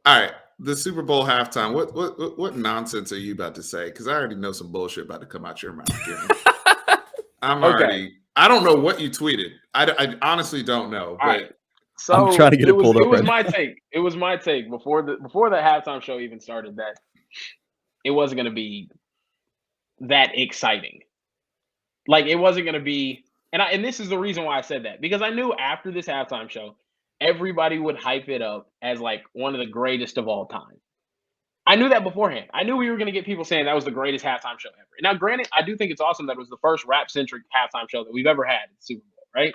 All right, the Super Bowl halftime. What nonsense are you about to say? Because I already know some bullshit about to come out your mouth, Karen. I'm Okay. already. I don't know what you tweeted. I honestly don't know, All right. but I'm trying So to get it pulled it up was right my now. take. It was my take before the halftime show even started that it wasn't going to be that exciting. Like it wasn't going to be, and this is the reason why I said that, because I knew after this halftime show, everybody would hype it up as like one of the greatest of all time. I knew that beforehand. I knew we were going to get people saying that was the greatest halftime show ever. Now, granted, I do think it's awesome that it was the first rap centric halftime show that we've ever had at the Super Bowl, right?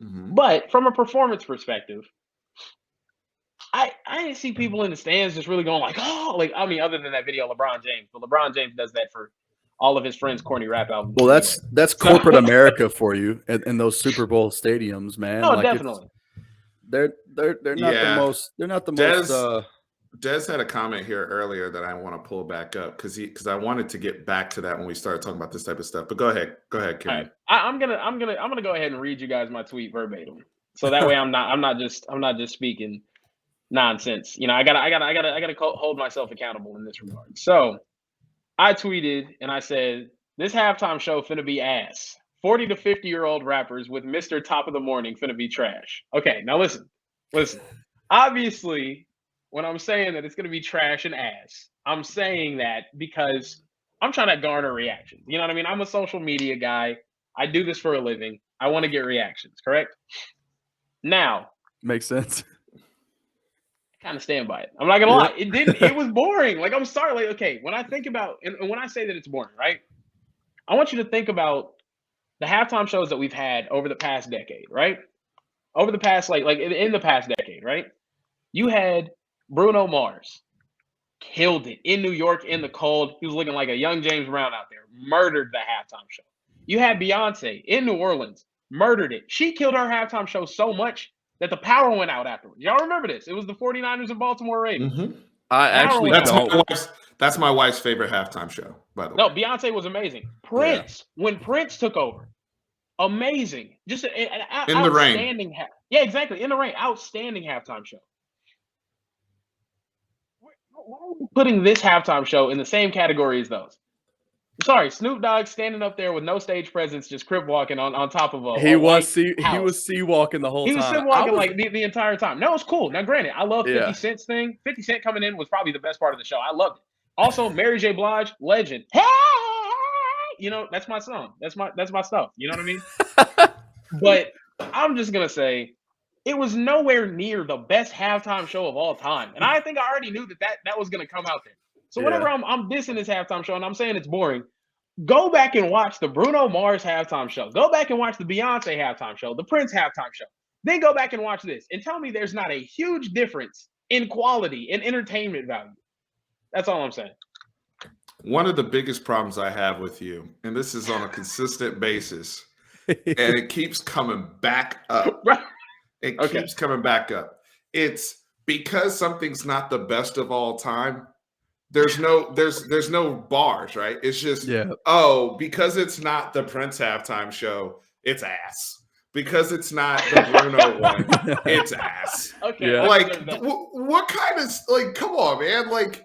mhm. But from a performance perspective, I didn't see people in the stands just really going like, oh, like I mean, other than that video, LeBron James, but LeBron James does that for all of his friends' corny rap albums Well, anyway. that's So, corporate America for you in those Super Bowl stadiums, man. no, Like it's definitely. they're not the Yeah, most they're not the most Des Des had a comment here earlier that I want to pull back up because I wanted to get back to that when we started talking about this type of stuff. But go ahead, All right, Karen. I'm gonna go ahead and read you guys my tweet verbatim, so that way I'm not just speaking nonsense. You know, I gotta hold myself accountable in this regard. So I tweeted and I said, this halftime show finna be ass. 40 to 50-year-old rappers with Mr. Top of the Morning finna be trash. Okay, now listen. Listen. Obviously, when I'm saying that it's gonna be trash and ass, I'm saying that because I'm trying to garner reactions. You know what I mean? I'm a social media guy. I do this for a living. I want to get reactions, correct? Now, makes sense. kind of stand by it. I'm not gonna lie. It was boring. Like I'm sorry. Like, okay, when I think about and when I say that it's boring, right? I want you to think about the halftime shows that we've had over the past decade, right? Over the past like in the past decade, right? You had Bruno Mars, killed it in New York in the cold. He was looking like a young James Brown out there, murdered the halftime show. You had Beyonce in New Orleans, murdered it. She killed her halftime show so much that the power went out afterwards. Y'all remember this? It was the 49ers and Baltimore Ravens. Mhm. I Power actually went That's out. don't. my wife's favorite halftime show, by the No, way. Beyonce was amazing. Yeah, Prince, when Prince took over, amazing. Just an in the rain. outstanding. Yeah, exactly. In the rain, outstanding halftime show. Why are we putting this halftime show in the same category as those? Sorry, Snoop Dogg standing up there with no stage presence, just crip walking on top of a white He house. was sea walking the whole He was time. sit I walking was like the entire time. No, it's cool. Now, granted, I love 50 yeah. Cent's thing. 50 Cent coming in was probably the best part of the show. I loved it. Also, Mary J. Blige, legend. Hey, you know, that's my song. That's my stuff. You know what I mean? But I'm just gonna say it was nowhere near the best halftime show of all time. And I think I already knew that was gonna come out there. So whenever Yeah. I'm dissing this halftime show and I'm saying it's boring, go back and watch the Bruno Mars halftime show. Go back and watch the Beyonce halftime show, the Prince halftime show. Then go back and watch this and tell me there's not a huge difference in quality and entertainment value. That's all I'm saying. One of the biggest problems I have with you, and this is on a consistent basis, and it keeps coming back up. Right. It Okay. keeps coming back up. It's because something's not the best of all time. There's no bars, right? It's just Yeah. because it's not the Prince halftime show, it's ass. Because it's not the Bruno one, it's ass. Okay. Yeah. I Like deserve that. what kind of like? Come on, man! Like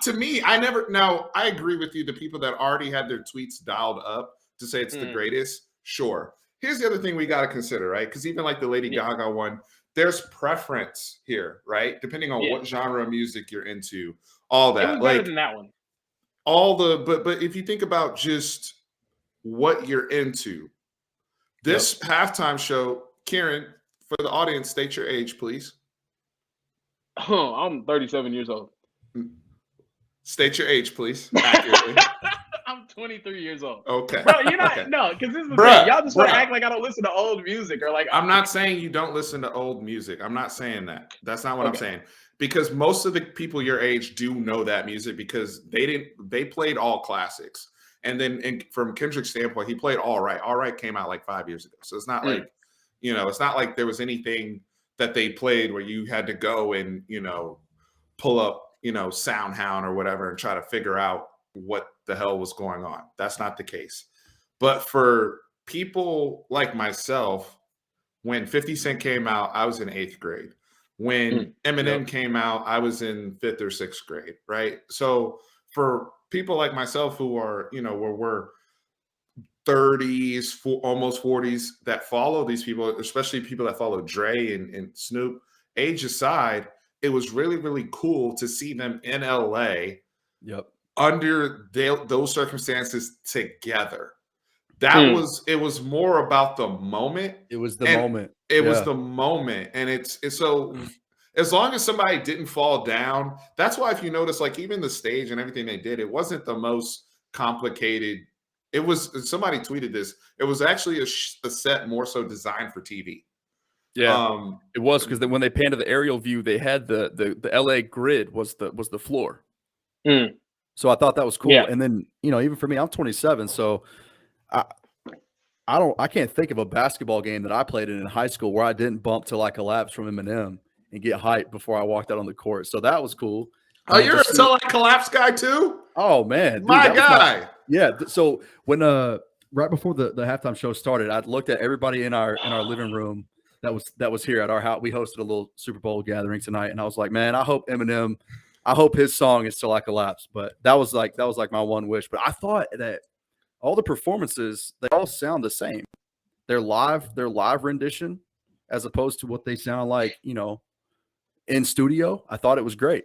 to me, I never. Now I agree with you. The people that already had their tweets dialed up to say it's the greatest, sure. Here's the other thing we got to consider, right? Because even like the Lady Yeah. Gaga one, there's preference here, right? Depending on Yeah. what genre of music you're into, all It was that, better like than that one. all the. But if you think about just what you're into, this halftime show, Karen, for the audience, state your age, please. Oh, I'm 37 years old. State your age, please, accurately. I'm 23 years old. Okay. Bro, you're not Okay. no, because this is the Bruh, thing. Y'all just want to bruh. act like I don't listen to old music or like I'm not saying you don't listen to old music. I'm not saying that. That's not what I'm Okay. saying. Because most of the people your age do know that music because they played all classics. And then from Kendrick's standpoint, he played All Right. All Right came out like 5 years ago. So it's not like, it's not like there was anything that they played where you had to go and, pull up, SoundHound or whatever and try to figure out what the hell was going on. That's not the case. But for people like myself, when 50 Cent came out, I was in 8th grade. When Eminem came out, I was in 5th or 6th grade, right? So for people like myself who are, where we're 30s, almost 40s that follow these people, especially people that follow Dre and Snoop, age aside, it was really, really cool to see them in LA under those circumstances together. It was more about the moment. It was the moment. It was the moment. And it's so as long as somebody didn't fall down, that's why if you notice, like even the stage and everything they did, it wasn't the most complicated. It was, somebody tweeted this, it was actually a set more so designed for TV. Yeah, it was, because when they panned to the aerial view, they had the LA grid was the floor. So I thought that was cool. And then, even for me, I'm 27, so I can't think of a basketball game that I played in high school where I didn't bump to like a collapse from Eminem and get hyped before I walked out on the court. So that was cool. Oh, you're a Till I Collapse guy too? Oh man, dude, my guy. Yeah. So when right before the halftime show started, I looked at everybody in our living room that was here at our house. We hosted a little Super Bowl gathering tonight, and I was like, man, I hope his song is Till I Collapse. But that was like my one wish. But I thought that all the performances, they all sound the same. Their live rendition, as opposed to what they sound like, in studio. I thought it was great.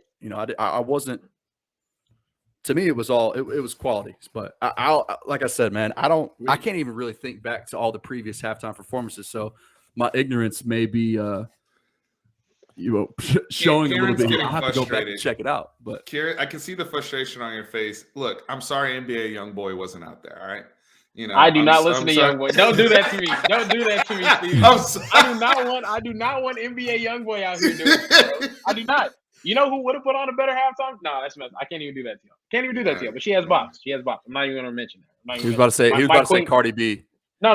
I wasn't. To me, it was quality. But I like I said, man, I can't even really think back to all the previous halftime performances. So my ignorance may be, showing a little bit here. I'll have to go back and check it out. But Kieran, I can see the frustration on your face. Look, I'm sorry NBA YoungBoy wasn't out there, all right? I do not listen to YoungBoy. Don't do that to me. Don't do that to me, Steve. I do not want NBA YoungBoy out here doing it, bro. I do not. You know who would have put on a better halftime? No, that's mess. I can't even do that to you. Can't even do that to you. But she has bops. I'm not even going to mention that. He was about to say Cardi B. No.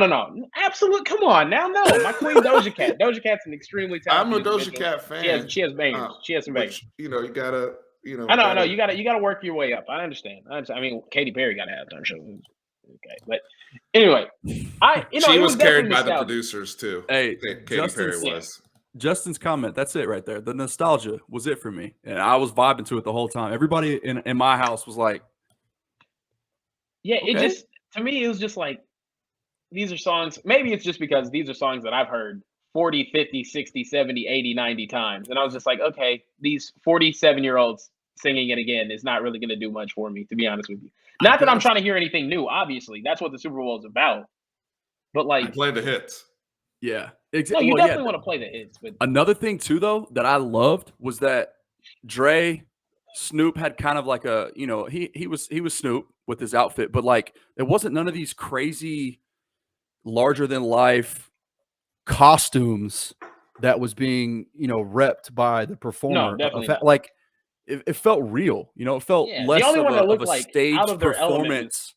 Absolute. Come on now. No. My queen Doja Cat. Doja Cat's an extremely talented. I'm a Doja Cat fan. She has bangers. She has some bangers. You gotta. I know. You gotta work your way up. I understand. I mean, Katy Perry got a halftime show. Okay, but anyway, she was carried by the producers too. Hey, Katy Perry was. Justin's comment, that's it right there. The nostalgia was it for me. And I was vibing to it the whole time. Everybody in my house was like, yeah, okay. It just, to me, it was just like, these are songs, maybe it's just because these are songs that I've heard 40, 50, 60, 70, 80, 90 times. And I was just like, okay, these 47-year-olds singing it again is not really going to do much for me, to be honest with you. Not that I'm trying to hear anything new, obviously. That's what the Super Bowl is about. But like, play the hits. Yeah. No, you definitely want to play the hits. But another thing too, though, that I loved was that Snoop had kind of like a, he was Snoop with his outfit, but like it wasn't none of these crazy larger than life costumes that was being, repped by the performer. No, definitely not. Like it felt real, it felt less of a stage performance.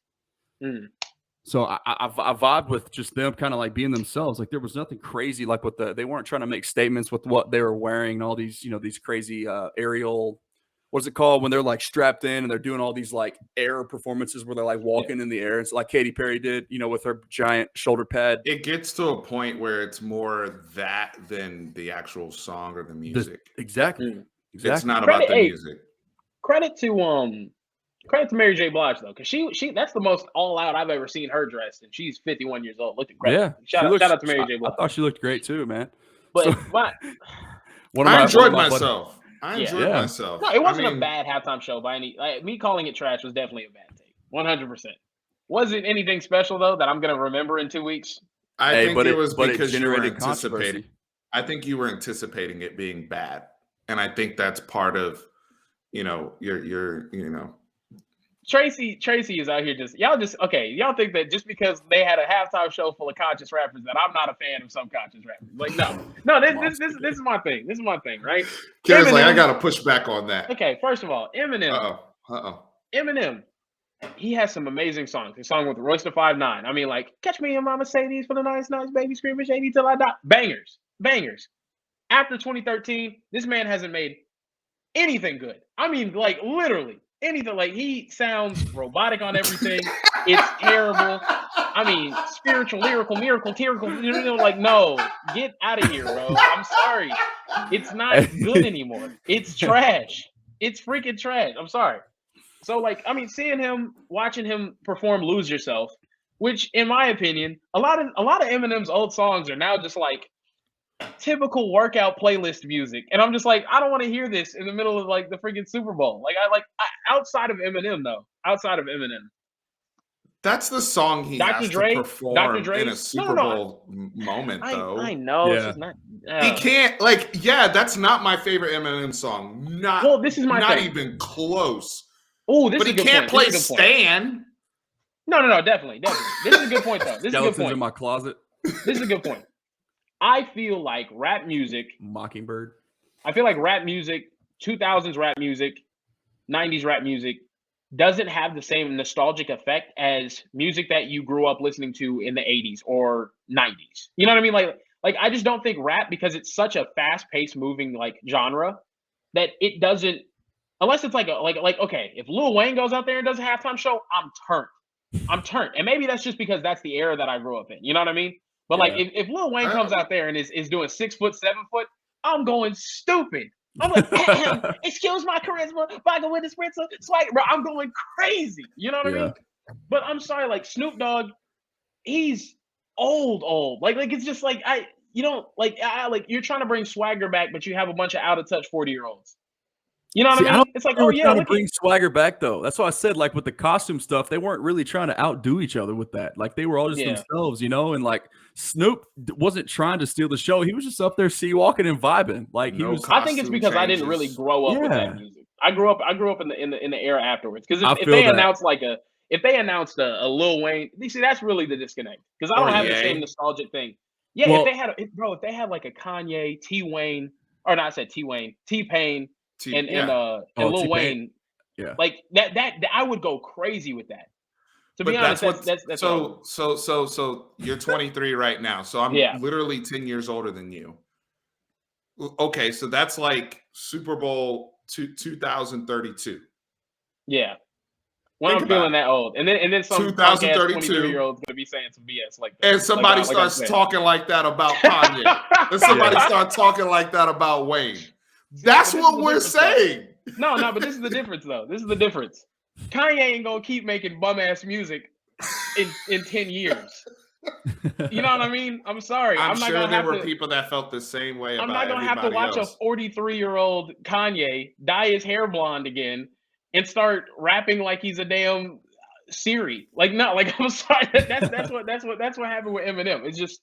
So I vibed with just them kind of like being themselves. Like there was nothing crazy like they weren't trying to make statements with what they were wearing and all these, these crazy aerial, what's it called when they're like strapped in and they're doing all these like air performances where they're like walking in the air. It's like Katy Perry did, with her giant shoulder pad. It gets to a point where it's more that than the actual song or the music. Exactly. It's not about the music. Credit to Mary J. Blige though, because she that's the most all out I've ever seen her dressed, and she's 51 years old. Looked incredible. Yeah, shout out to Mary J. Blige. I thought she looked great too, man. But I enjoyed myself. I enjoyed myself. No, it wasn't a bad halftime show by any. Me calling it trash was definitely a bad take. 100%. Wasn't anything special though that I'm gonna remember in 2 weeks. I think it was because you were anticipating. I think you were anticipating it being bad, and I think that's part of, your Tracy is out here y'all think that just because they had a halftime show full of conscious rappers that I'm not a fan of some conscious rappers. Like no, this is my thing. This is my thing, right? Karen's like, I gotta push back on that. Okay, first of all, Eminem. Eminem, he has some amazing songs. His song with Royce da 5'9". I mean, like, catch me in my Mercedes for the nice baby screaming shady till I die. Bangers. After 2013, this man hasn't made anything good. I mean, like literally. Anything. Like he sounds robotic on everything. It's terrible. I mean, spiritual, lyrical, miracle, tyrical. Like, no, get out of here, bro. I'm sorry. It's not good anymore. It's trash. It's freaking trash. I'm sorry. So, like, I mean, watching him perform "Lose Yourself," which, in my opinion, a lot of Eminem's old songs are now just like typical workout playlist music, and I'm just like, I don't want to hear this in the middle of like the freaking Super Bowl. Like, outside of Eminem, That's the song he Dr. has Dre, to perform Dr. Dre, in a Super Bowl moment, though. I know Yeah. it's just not. He can't, like, that's not my favorite Eminem song. Well, this is my not thing. even close. Oh, this But is he a good can't point. play Stan. No, definitely. This is a good point, though. This is a good Skeletons point. in my closet. This is a good point. I feel like rap music, Mockingbird. I feel like rap music, 2000s rap music, 90s rap music, doesn't have the same nostalgic effect as music that you grew up listening to in the 80s or 90s. You know what I mean? Like I just don't think rap, because it's such a fast-paced moving like genre, that it doesn't, unless it's like okay, if Lil Wayne goes out there and does a halftime show, I'm turned. And maybe that's just because that's the era that I grew up in. You know what I mean? But like if Lil Wayne comes out there and is doing 6 foot, 7 foot, I'm going stupid. I'm like, excuse my charisma, vodka with the spritzer, swag, bro. I'm going crazy. You know what I mean? But I'm sorry, like Snoop Dogg, he's old. Like it's just like you're trying to bring swagger back, but you have a bunch of out of touch 40-year-olds. You know what I mean? It's like, oh yeah, trying to bring swagger back though. That's why I said, like, with the costume stuff, they weren't really trying to outdo each other with that. Like, they were all just themselves, you know. And like Snoop wasn't trying to steal the show. He was just up there sea-walking and vibing. Like, he was. I think it's because I didn't really grow up with that music. I grew up in the era afterwards. Because if they announced a Lil Wayne, you see, that's really the disconnect. Because I don't have the same nostalgic thing. Yeah, well, if they had like a Kanye, T-Pain, and Lil Wayne, like that I would go crazy with that. To be honest, that's so you're 23 right now, so I'm literally 10 years older than you. Okay, so that's like Super Bowl 2032. Yeah, when I'm feeling that old, and then some 2032 23-year-old's gonna be saying some BS like that, and somebody starts talking like that about Kanye, and somebody starts talking like that about Wayne. That's what we're saying. No, but this is the difference, though. This is the difference. Kanye ain't gonna keep making bum ass music in 10 years. You know what I mean? I'm sorry. I'm not sure gonna there were people that felt the same way. I'm not gonna have to watch a 43-year-old Kanye dye his hair blonde again and start rapping like he's a damn Siri. Like, no, like, I'm sorry. That's what happened with Eminem. It's just.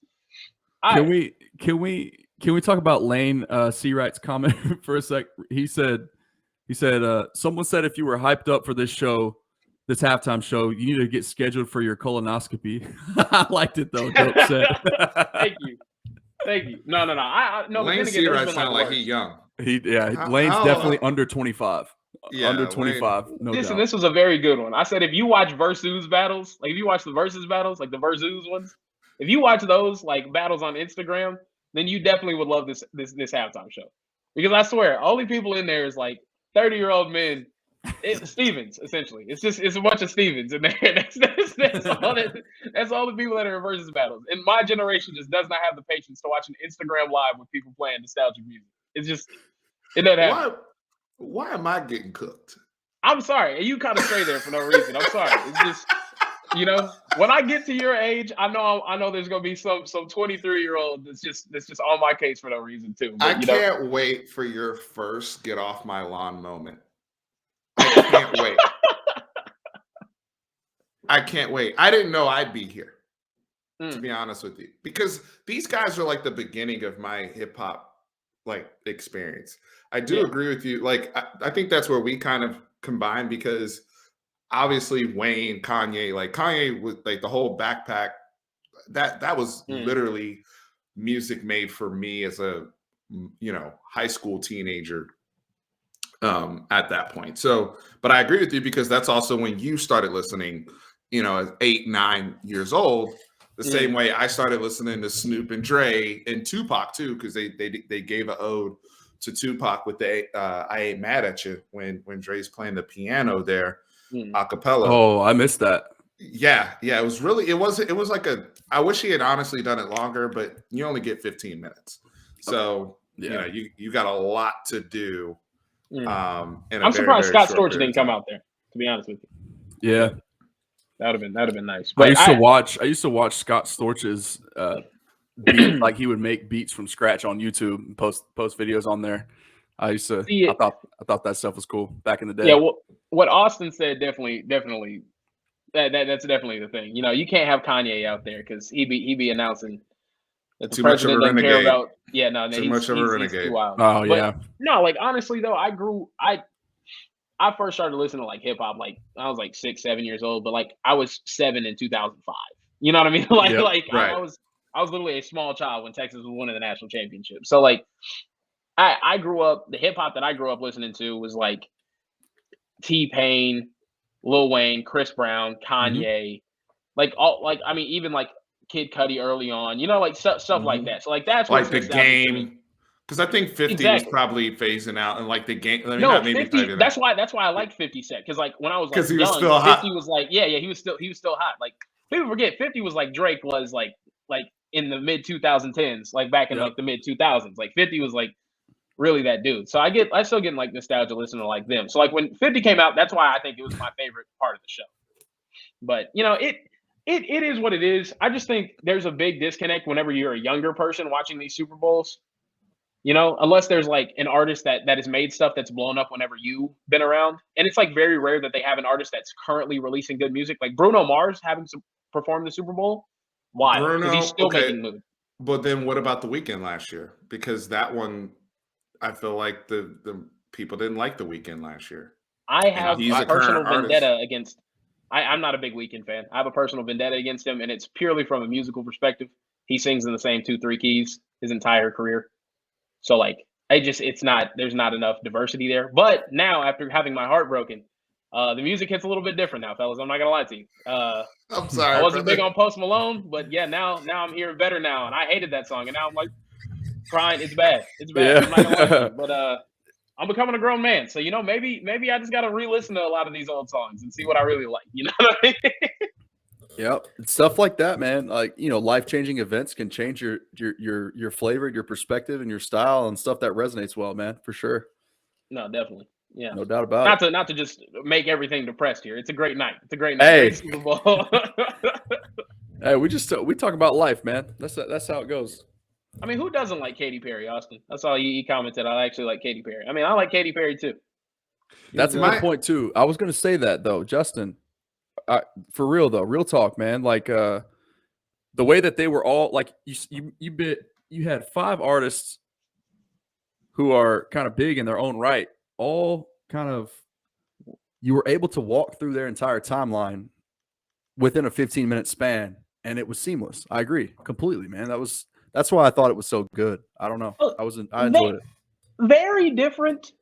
Can we talk about Lane Seawright's comment for a sec? He said, someone said if you were hyped up for this halftime show, you need to get scheduled for your colonoscopy. I liked it though. Dope set. Thank you. No. No. Lane Seawright sounded like he's young. Lane's definitely under 25. Yeah, under 25. Lane. No Listen, doubt. This was a very good one. I said if you watch Versus battles, like if you watch the Versus battles, like the Versus ones, if you watch those like battles on Instagram, then you definitely would love this halftime show. Because I swear, only people in there is like 30-year-old men. It's Stevens, essentially. It's a bunch of Stevens in there. That's all the people that are in Versus battles. And my generation just does not have the patience to watch an Instagram live with people playing nostalgic music. It doesn't happen. Why am I getting cooked? I'm sorry. You kind of stray there for no reason. I'm sorry. It's just, you know, when I get to your age, I know there's gonna be some 23-year-old that's just on my case for no reason too. But, I can't wait for your first get off my lawn moment. I can't wait. I can't wait. I didn't know I'd be here, to be honest with you, because these guys are like the beginning of my hip hop like experience. I do agree with you. Like, I think that's where we kind of combine, because obviously Wayne, Kanye with like the whole backpack, that was literally music made for me as a, you know, high school teenager at that point. So, but I agree with you, because that's also when you started listening, you know, at 8, 9 years old, the same way I started listening to Snoop and Dre and Tupac too, because they gave an ode to Tupac with the I Ain't Mad at You when Dre's playing the piano there a cappella. Oh, I missed that. Yeah, it was like I wish he had honestly done it longer, but you only get 15 minutes. So You know, you got a lot to do. In a I'm very, surprised very Scott short Storch period didn't of come time. out there. To be honest with you, Yeah. that would have been nice. But I used to watch Scott Storch's beat, like he would make beats from scratch on YouTube and post videos on there. I thought that stuff was cool back in the day. Yeah, what Austin said definitely that's definitely the thing. You know, you can't have Kanye out there because he be announcing that the president doesn't care about. Yeah, no, too much of a renegade. He's too wild. Oh but, yeah. No, like honestly though, I first started listening to like hip hop like I was like 6, 7 years old, but like I was 7 in 2005. You know what I mean? Right. I was literally a small child when Texas was winning the national championship. So like I grew up, the hip hop that I grew up listening to was like T-Pain, Lil Wayne, Chris Brown, Kanye, even like Kid Cudi early on, you know, like stuff like that. So like that's like the Game. Because I think 50 was probably phasing out, and like the Game. I mean, 50. That's why I liked 50 Cent because like when I was like he young, was still 50 hot. was like he was still hot. Like people forget 50 was like Drake was like in the mid 2010s, like back in like the mid 2000s. Like 50 was like really that dude. So I still get like nostalgia listening to like them. So like when 50 came out, that's why I think it was my favorite part of the show. But you know, it is what it is. I just think there's a big disconnect whenever you're a younger person watching these Super Bowls. You know, unless there's like an artist that has made stuff that's blown up whenever you've been around. And it's like very rare that they have an artist that's currently releasing good music. Like Bruno Mars having to perform the Super Bowl. Why? Because he's still making moves. But then what about The Weeknd last year? Because that one, I feel like the people didn't like The Weeknd last year. I have a personal vendetta against. I'm not a big Weeknd fan. I have a personal vendetta against him, and it's purely from a musical perspective. He sings in the same 2-3 keys his entire career. So like there's not enough diversity there. But now after having my heart broken, the music hits a little bit different now, fellas. I'm not gonna lie to you. I'm sorry. I wasn't big on Post Malone, but yeah, now I'm hearing better now, and I hated that song, and now I'm like crying. It's bad. It's bad. Yeah. I'm not gonna lie to you, but I'm becoming a grown man, so you know maybe I just gotta re-listen to a lot of these old songs and see what I really like. You know what I mean? Yep. Stuff like that, man. Like, you know, life-changing events can change your flavor, your perspective, and your style and stuff that resonates well, man, for sure. No, definitely. Yeah. No doubt about it. Not to just make everything depressed here. It's a great night. It's a great night. Hey. Great Super Bowl. Hey, we talk about life, man. That's how it goes. I mean, who doesn't like Katy Perry, Austin? That's all he commented. I actually like Katy Perry. I mean, I like Katy Perry too. That's a good point too. I was going to say that though, Justin. For real though, real talk, man. Like the way that they were all like you had 5 artists who are kind of big in their own right. All kind of you were able to walk through their entire timeline within a 15-minute span, and it was seamless. I agree completely, man. That's why I thought it was so good. I don't know. I enjoyed it. Very different.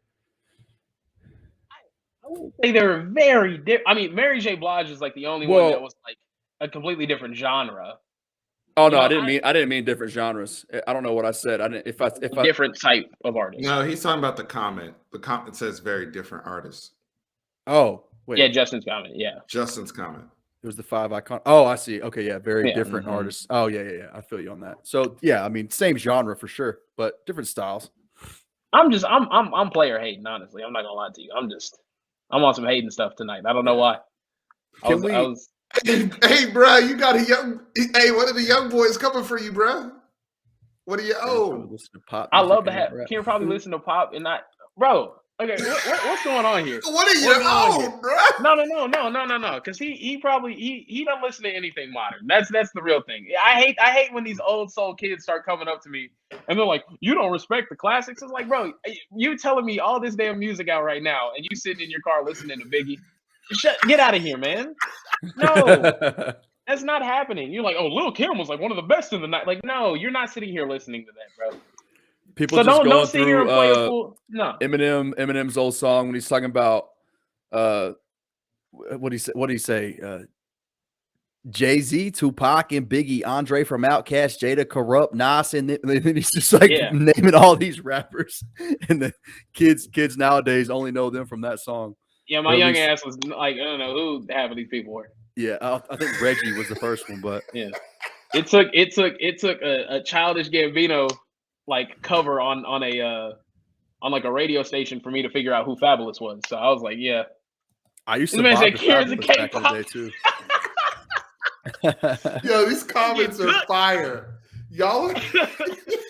I wouldn't say they're very different. I mean, Mary J. Blige is like the only one that was like a completely different genre. Oh no, I didn't mean different genres. I don't know what I said. I didn't. If I different type of artist. No, he's talking about the comment. The comment says very different artists. Oh wait. Yeah, Justin's comment. Yeah, Justin's comment. It was the 5 icon. Oh, I see. Okay, yeah, very different artists. Oh yeah. I feel you on that. So yeah, I mean, same genre for sure, but different styles. I'm player hating. Honestly, I'm not gonna lie to you. I'm on some hating stuff tonight. I don't know why. Hey, bro, you got a young. Hey, one of the young boys coming for you, bro. What are you? I love to have. Can you probably listen to pop and not, bro? Okay, what's going on here? What are you on, bro? No. Because he probably don't listen to anything modern. That's the real thing. I hate when these old soul kids start coming up to me and they're like, "You don't respect the classics." It's like, bro, you telling me all this damn music out right now, and you sitting in your car listening to Biggie. Get out of here, man. No, that's not happening. You're like, oh, Lil' Kim was like one of the best in the night. Like, no, you're not sitting here listening to that, bro. People so just don't sit here and play a fool. No. Eminem's old song when he's talking about what do he say? Jay-Z, Tupac, and Biggie, Andre from Outkast, Jada, Corrupt, Nas, and then he's just like naming all these rappers, and the kids nowadays only know them from that song. Yeah, my young ass was like, I don't know who half of these people were. Yeah, I think Reggie was the first one, but yeah, it took a Childish Gambino like cover on like a radio station for me to figure out who Fabulous was. So I was like, yeah. I used This to man vibe said to Kieran's a Fabulous back in the K-pop. day too. Yo, these comments are cooked. fire. Y'all.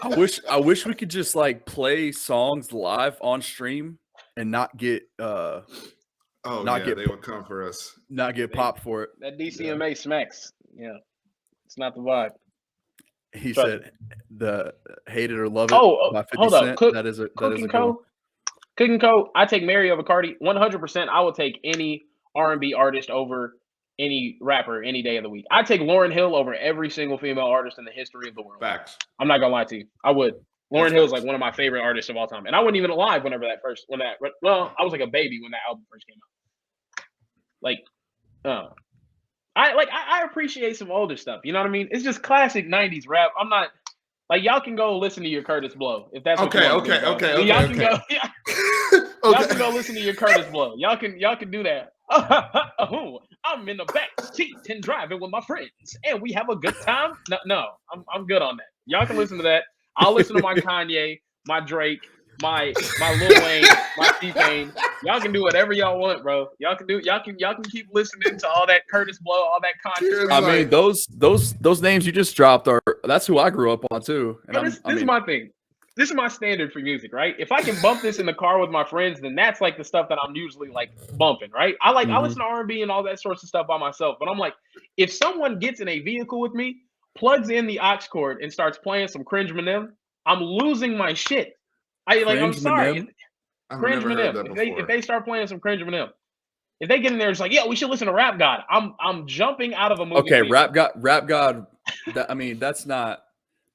I wish we could just like play songs live on stream and not get Oh Not yeah, get they would come for us. not get popped for it. That DCMA smacks. Yeah. It's not the vibe. He Trust said the Hate It or Love It Oh, by 50 hold up. Cent. Cook, That is a Cook good and one. Co. Cook and Co. I take Mary over Cardi 100%. I will take any R&B artist over any rapper any day of the week. I take Lauryn Hill over every single female artist in the history of the world. Facts. I'm not gonna lie to you. I would. Lauryn That's Hill is facts. like one of my favorite artists of all time, and I wasn't even alive whenever I was like a baby when that album first came out. Like, I appreciate some older stuff. You know what I mean? It's just classic '90s rap. I'm not like y'all can go listen to your Curtis Blow if that's what you want to do, bro. Okay. Y'all can go. Y'all can go listen to your Curtis Blow. Y'all can do that. I'm in the back seat and driving with my friends, and we have a good time. No, I'm good on that. Y'all can listen to that. I'll listen to my Kanye, my Drake, my Lil Wayne, my T-Pain. Y'all can do whatever y'all want, bro. Y'all can keep listening to all that Curtis Blow, all that conscious. I mean, those names you just dropped that's who I grew up on too. And this is my thing. This is my standard for music, right? If I can bump this in the car with my friends, then that's like the stuff that I'm usually like bumping, right? I listen to R&B and all that sorts of stuff by myself, but I'm like, if someone gets in a vehicle with me, plugs in the aux cord and starts playing some Cringe Eminem, I'm losing my shit. I'm sorry. I've Cringe never heard that Eminem. before. If they start playing some Cringe Eminem, if they get in there, it's like, yeah, we should listen to Rap God. I'm jumping out of a movie. Okay, theater. Rap God.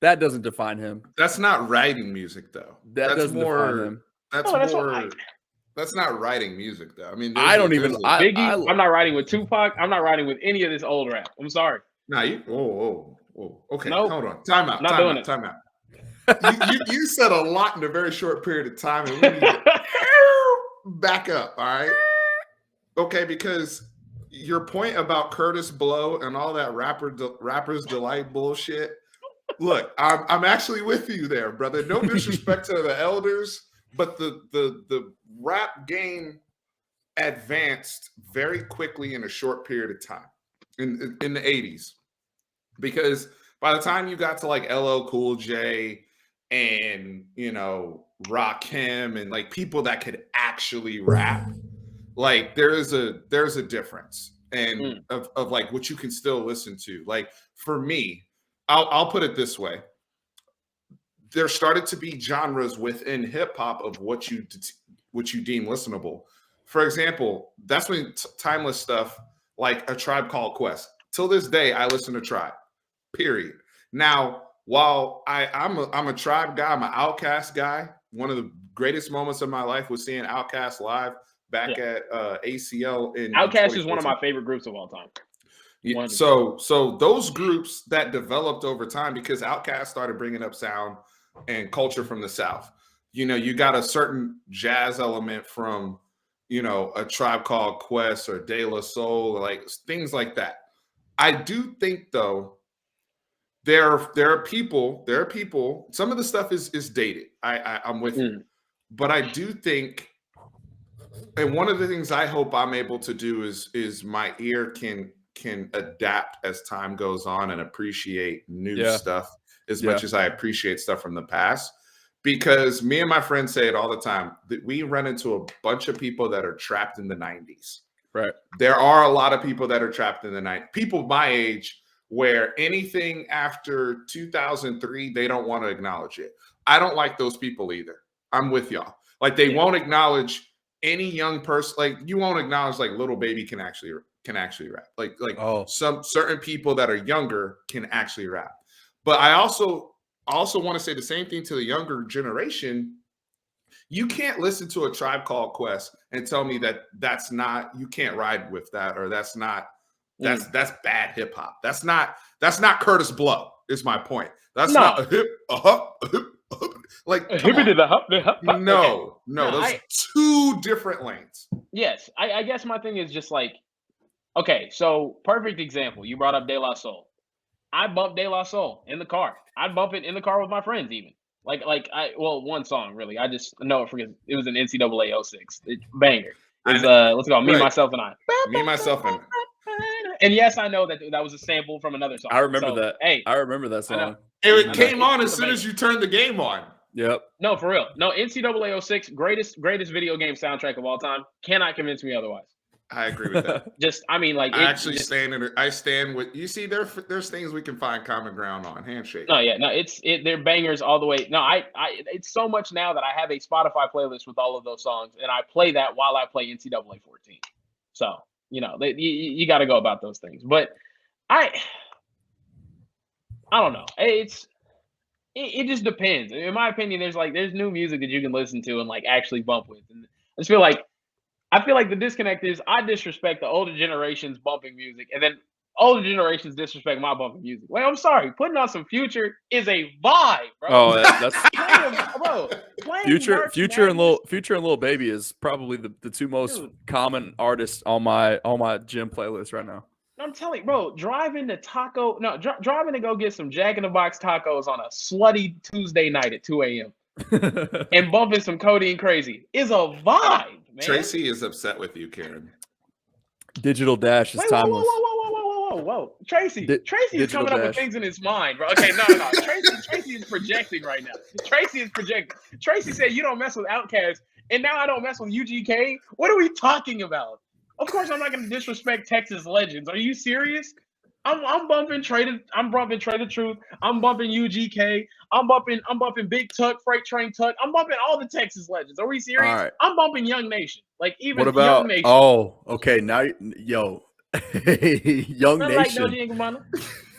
That doesn't define him. That's not writing music though. That doesn't define him. That's not writing music though. I mean, Biggie. I'm not writing with Tupac. I'm not writing with any of this old rap. I'm sorry. Nah, you. Whoa. Okay, nope. hold on. Time out. Time out. You said a lot in a very short period of time, and we need to back up. All right. Okay, because your point about Curtis Blow and all that rappers delight bullshit. Look, I'm actually with you there, brother. No disrespect to the elders, but the rap game advanced very quickly in a short period of time in the 80s. Because by the time you got to like LL Cool J and, you know, Rakim and like people that could actually rap, like there's a difference and of like what you can still listen to. Like for me, I'll put it this way. There started to be genres within hip hop of what you deem listenable. For example, that's when timeless stuff like A Tribe Called Quest. Till this day, I listen to Tribe. Period. Now, while I'm a Tribe guy, I'm an Outkast guy. One of the greatest moments of my life was seeing Outkast live back at ACL. Outkast is one of my favorite groups of all time. Yeah, so those groups that developed over time because Outkast started bringing up sound and culture from the South. You know, you got a certain jazz element from, you know, A Tribe Called Quest or De La Soul, like things like that. I do think though, there are people. Some of the stuff is dated. I'm with you, but I do think, and one of the things I hope I'm able to do is my ear can adapt as time goes on and appreciate new stuff as much as I appreciate stuff from the past. Because me and my friends say it all the time that we run into a bunch of people that are trapped in the 90s. Right. There are a lot of people that are trapped in the 90s. People my age where anything after 2003, they don't want to acknowledge it. I don't like those people either. I'm with y'all. Like they won't acknowledge any young person. Like you won't acknowledge like Little Baby can actually rap. Like some certain people that are younger can actually rap. But I also want to say the same thing to the younger generation. You can't listen to A Tribe Called Quest and tell me that's not, you can't ride with that, or that's bad hip hop. That's not Curtis Blow is my point. That's not a hip like no, those two different lanes. Yes, I guess my thing is just like, okay, so perfect example. You brought up De La Soul. I bump De La Soul in the car. I'd bump it in the car with my friends even. One song really. I just know it because it was an NCAA 06. Banger. It's I- let's go. Me, right. myself, and I. Me, myself, and And yes, I know that was a sample from another song. I remember So, that. Hey, I remember that I know. song. it I came know. on It's as soon amazing. as you turned the game on. Yep. No, for real. No, NCAA 06, greatest video game soundtrack of all time. Cannot convince me otherwise. I agree with that. I stand with you. See, there's things we can find common ground on. Handshake. No, yeah, no, they're bangers all the way. No, it's so much now that I have a Spotify playlist with all of those songs, and I play that while I play NCAA 14. So you got to go about those things. But I don't know. It just depends. In my opinion, there's new music that you can listen to and like actually bump with, and I feel like the disconnect is I disrespect the older generation's bumping music, and then older generations disrespect my bumping music. Well, I'm sorry, putting on some Future is a vibe, bro. Oh, that's Playing Future and Lil Baby is probably the two most common artists on my gym playlist right now. I'm telling you, bro, driving to go get some Jack in the Box tacos on a slutty Tuesday night at 2 a.m. and bumping some Codeine Crazy is a vibe, man. Tracy is upset with you, Karen. Digital Dash is timeless. Whoa. Tracy is coming up with things in his mind, bro. Okay, no. Tracy is projecting right now. Tracy is projecting. Tracy said you don't mess with Outkast, and now I don't mess with UGK. What are we talking about? Of course, I'm not going to disrespect Texas legends. Are you serious? I'm bumping Trader Truth. I'm bumping UGK. I'm bumping Big Tuck, Freight Train Tuck. I'm bumping all the Texas legends. Are we serious? All right. I'm bumping Young Nation. Like even what about Young Nation. Oh, okay. Now Young Nothing Nation. Like no Jingle Mama.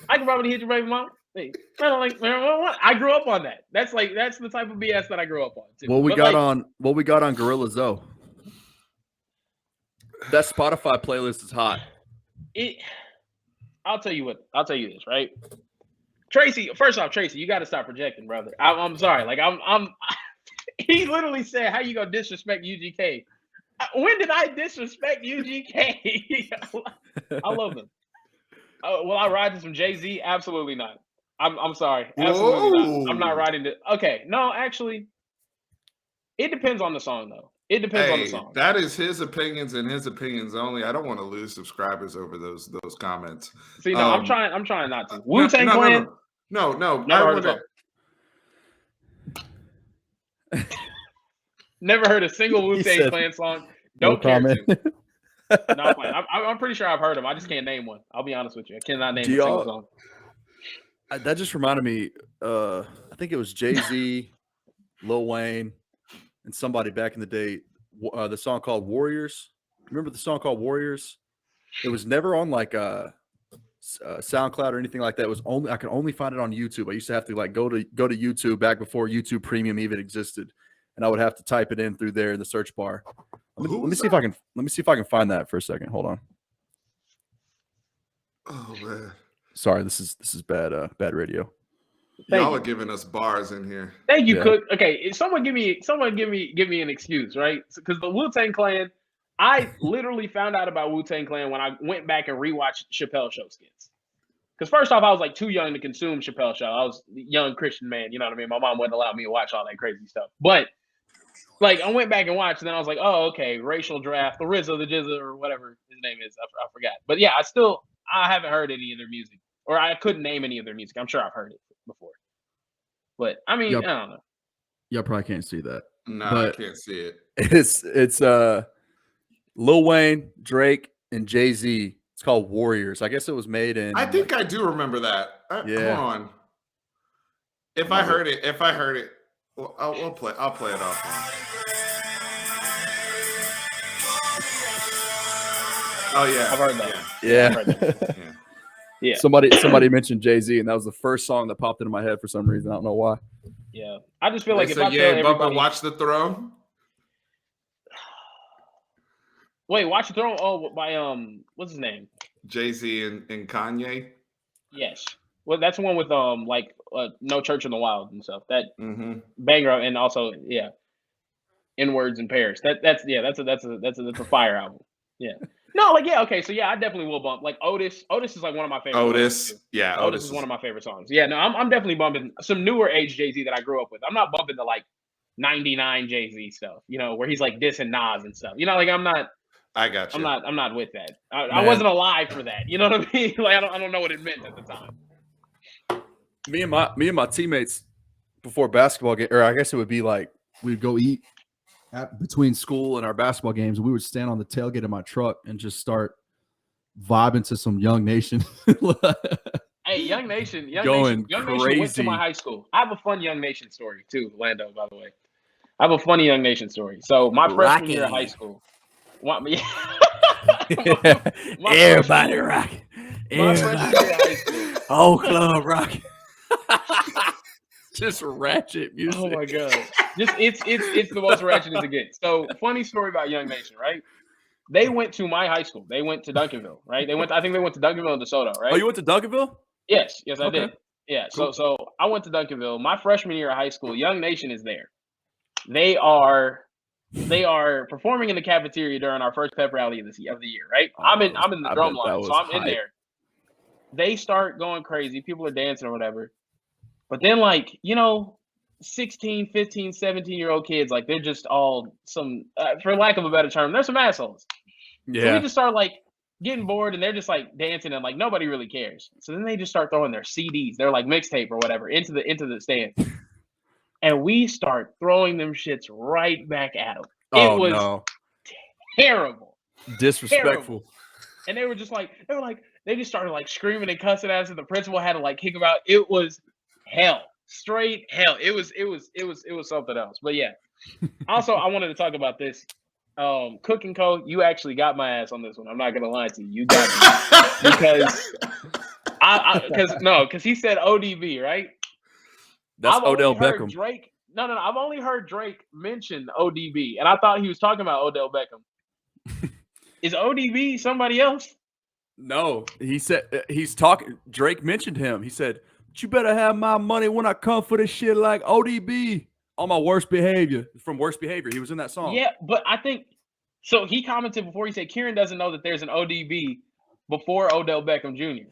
I can probably hit your baby mama. Hey, I grew up on that. That's the type of BS that I grew up on too. What we got on Gorilla Zoe? That Spotify playlist is hot. I'll tell you this, right? Tracy, first off, Tracy, you got to stop projecting, brother. I'm sorry. Like I'm he literally said, how you gonna disrespect UGK? When did I disrespect UGK? I love them. Will I ride to some Jay-Z? Absolutely not. I'm sorry. Absolutely not. I'm not riding to. Okay, no, actually, it depends on the song though. It depends on the song. That is his opinions and his opinions only. I don't want to lose subscribers over those comments. See, no, I'm trying not to. Wu-Tang Clan. No. Never heard a single Wu-Tang Clan song. Don't care to. No, I'm pretty sure I've heard them. I just can't name one. I'll be honest with you. I cannot name a single song. That just reminded me. I think it was Jay-Z, Lil Wayne, and somebody back in the day. The song called Warriors. Remember the song called Warriors? It was never on like SoundCloud or anything like that. It was I could only find it on YouTube. I used to have to like go to YouTube back before YouTube Premium even existed, and I would have to type it in through there in the search bar. Let me see if I can find that for a second. Hold on. Oh man. Sorry, this is bad radio. Y'all are giving us bars in here. Thank you, Cook. Okay, someone give me an excuse, right? Because the Wu-Tang Clan, I literally found out about Wu-Tang Clan when I went back and rewatched Chappelle Show skits. Because first off, I was like too young to consume Chappelle Show. I was a young Christian man, you know what I mean? My mom wouldn't allow me to watch all that crazy stuff. But like I went back and watched, and then I was like, oh, okay, Racial Draft, the RZA, the Jizza, or whatever his name is. I forgot. But yeah, I haven't heard any of their music. Or I couldn't name any of their music. I'm sure I've heard it before. But I mean, I don't know. Y'all probably can't see that. No, I can't see it. It's Lil Wayne, Drake, and Jay-Z. It's called Warriors. I guess it was made in. I think I do remember that. Yeah. Hold on. If I heard it, well, I'll play it off. Oh yeah, I've heard that. Yeah. Yeah. Somebody mentioned Jay-Z, and that was the first song that popped into my head for some reason. I don't know why. Yeah. I just feel like if I tell everybody, everybody, Watch the Throne. Wait, Watch the Throne. Oh, by what's his name? Jay-Z and Kanye. Yes. Well, that's the one with No Church in the Wild and stuff. That banger, and also N-Words in Paris. That's a fire album. Yeah. No, like yeah, okay, so yeah, I definitely will bump like Otis. Otis is like one of my favorite. Otis, songs, yeah, Otis is one of my favorite songs. Yeah, no, I'm definitely bumping some newer age Jay-Z that I grew up with. I'm not bumping the like 99 Jay-Z stuff, you know, where he's like dissing Nas and stuff. You know, like I'm not I'm not with that. I wasn't alive for that. You know what I mean? Like I don't know what it meant at the time. Me and my teammates before basketball game, or I guess it would be like we'd go eat between school and our basketball games. We would stand on the tailgate of my truck and just start vibing to some Young Nation. Hey, Young Nation Going Young Nation went to my crazy. high school. I have a fun Young Nation story too, Lando, by the way. I have a funny Young Nation story. So my freshman year of high school. Everybody rocking. My freshman year of high school. Whole club rocking. Just ratchet music. Oh my god. Just it's the most ratchet as it gets. So funny story about Young Nation, right? They went to my high school. They went to Duncanville, right? I think they went to Duncanville and DeSoto, right? Oh, you went to Duncanville? Yes, I Okay. did. Yeah. Cool. So I went to Duncanville. My freshman year of high school, Young Nation is there. They are performing in the cafeteria during our first pep rally of the year, right? I'm in the I drum bet that line, was so I'm in hype. there. They start going crazy. People are dancing or whatever. But then, like, you know, 16, 15, 17-year-old kids, like, they're just all some, for lack of a better term, they're some assholes. So we Yeah. just start, like, getting bored, and they're just, like, dancing, and, like, nobody really cares. So then they just start throwing their CDs, their, like, mixtape or whatever, into the stand. And we start throwing them shits right back at them. It Oh was no. terrible. Disrespectful. And they were just like, they just started like screaming and cussing at us, and the principal had to like kick them out. It was hell, straight hell. It was something else. But yeah. Also, I wanted to talk about this. Cook and Co. You actually got my ass on this one. I'm not gonna lie to you. You got me because he said ODB, right? That's I've only Odell heard Beckham. Drake. No. I've only heard Drake mention ODB, and I thought he was talking about Odell Beckham. Is ODB somebody else? No, he said he's talking. Drake mentioned him. He said, "But you better have my money when I come for this shit like ODB on my worst behavior." From Worst Behavior, he was in that song. Yeah, but I think so. He commented before. He said Kieran doesn't know that there's an ODB before Odell Beckham Jr.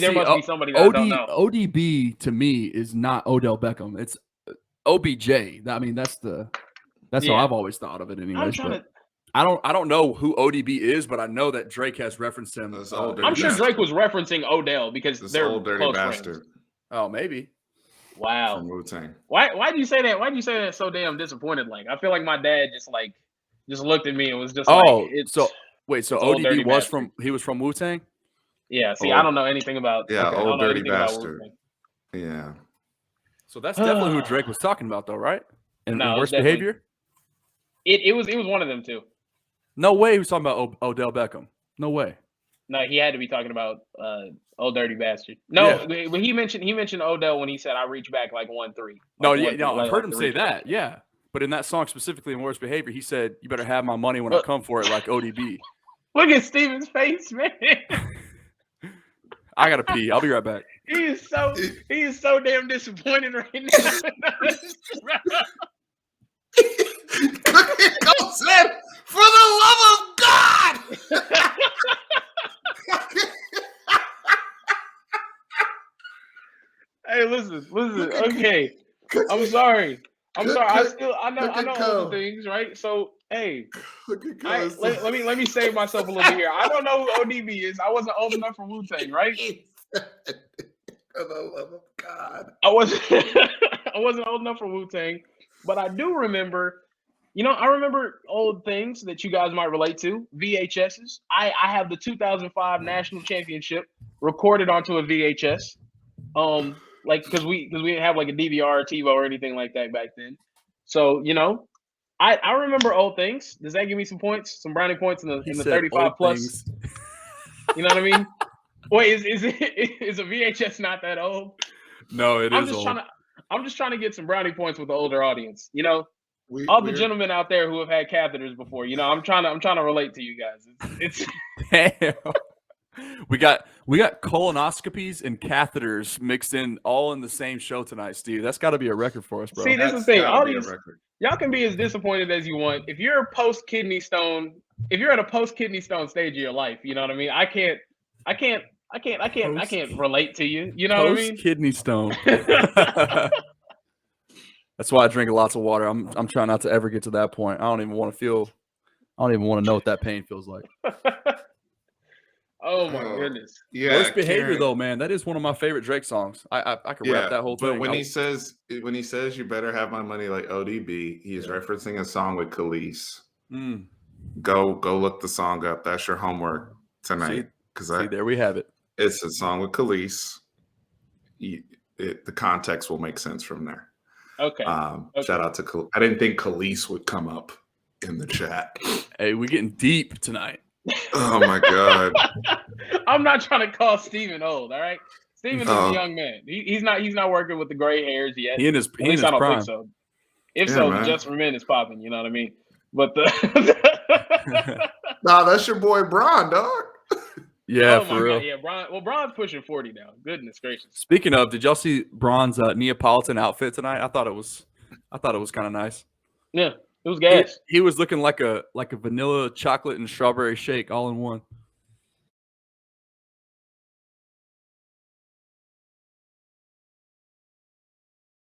There must be somebody that I don't know. ODB to me is not Odell Beckham. It's OBJ. I mean, that's how I've always thought of it. Anyways, I don't know who ODB is, but I know that Drake has referenced him. I'm sure Drake was referencing Odell because they're old dirty close bastard. friends. Oh, maybe. Wow. From Wu-Tang. Why do you say that? Why do you say that so damn disappointed? Like I feel like my dad just looked at me and was just so ODB was from Wu-Tang? Yeah, see, I don't know anything about old dirty bastard. Yeah. So that's definitely who Drake was talking about though, right? And No, Worst definitely. Behavior? It was one of them too. No way he was talking about Odell Beckham. No way. No, he had to be talking about old dirty bastard. No, but he mentioned Odell when he said I reach back like 1-3. I've heard him say that. Yeah. But in that song specifically in Worst Behavior, he said, "You better have my money when I come for it," like ODB. Look at Steven's face, man. I gotta pee. I'll be right back. He is so damn disappointed right now. Cook and Co said, "For the love of God." Hey, listen. Okay, I'm sorry. I know all the things, right? So, hey, let me save myself a little bit here. I don't know who ODB is. I wasn't old enough for Wu-Tang, right? For the love of God. I wasn't old enough for Wu-Tang, but I do remember. I remember old things that you guys might relate to. VHSs. I have the 2005 national championship recorded onto a VHS. Because we didn't have like a DVR or TiVo or anything like that back then. So I remember old things. Does that give me some points, some brownie points in the 35 plus? Things. You know what I mean? Wait, is a VHS not that old? No, it is old. I'm just trying to get some brownie points with the older audience. All the gentlemen out there who have had catheters before. I'm trying to relate to you guys. It's Damn. We got colonoscopies and catheters mixed in all in the same show tonight, Steve. That's got to be a record for us, bro. See, this is the thing. Audience, y'all can be as disappointed as you want. If you're post kidney stone if you're at a post kidney stone stage of your life, you know what I mean. I can't relate to you. You know what I mean? Kidney stone. That's why I drink lots of water. I'm trying not to ever get to that point. I don't even want to know what that pain feels like. Oh my goodness. Yeah, Worst behavior Karen, though, man. That is one of my favorite Drake songs. I could rap that whole thing. But when he says you better have my money like ODB, he's referencing a song with Khalees. Go look the song up. That's your homework tonight. See, there we have it. It's a song with Khalees. The context will make sense from there. Okay. Shout out to I didn't think Khalees would come up in the chat. Hey, we're getting deep tonight. Oh my god. I'm not trying to call Steven old, all right? Steven is a young man. He's not working with the gray hairs yet. He in his At least I don't prime. think so. If so, man. Just for Men is popping, you know what I mean? But Nah, that's your boy Bron, dog. Yeah, oh for my real. God, yeah, Bron's pushing 40 now. Goodness gracious. Speaking of, did y'all see Bron's Neapolitan outfit tonight? I thought it was kind of nice. Yeah, it was gas. He was looking like a vanilla chocolate and strawberry shake all in one.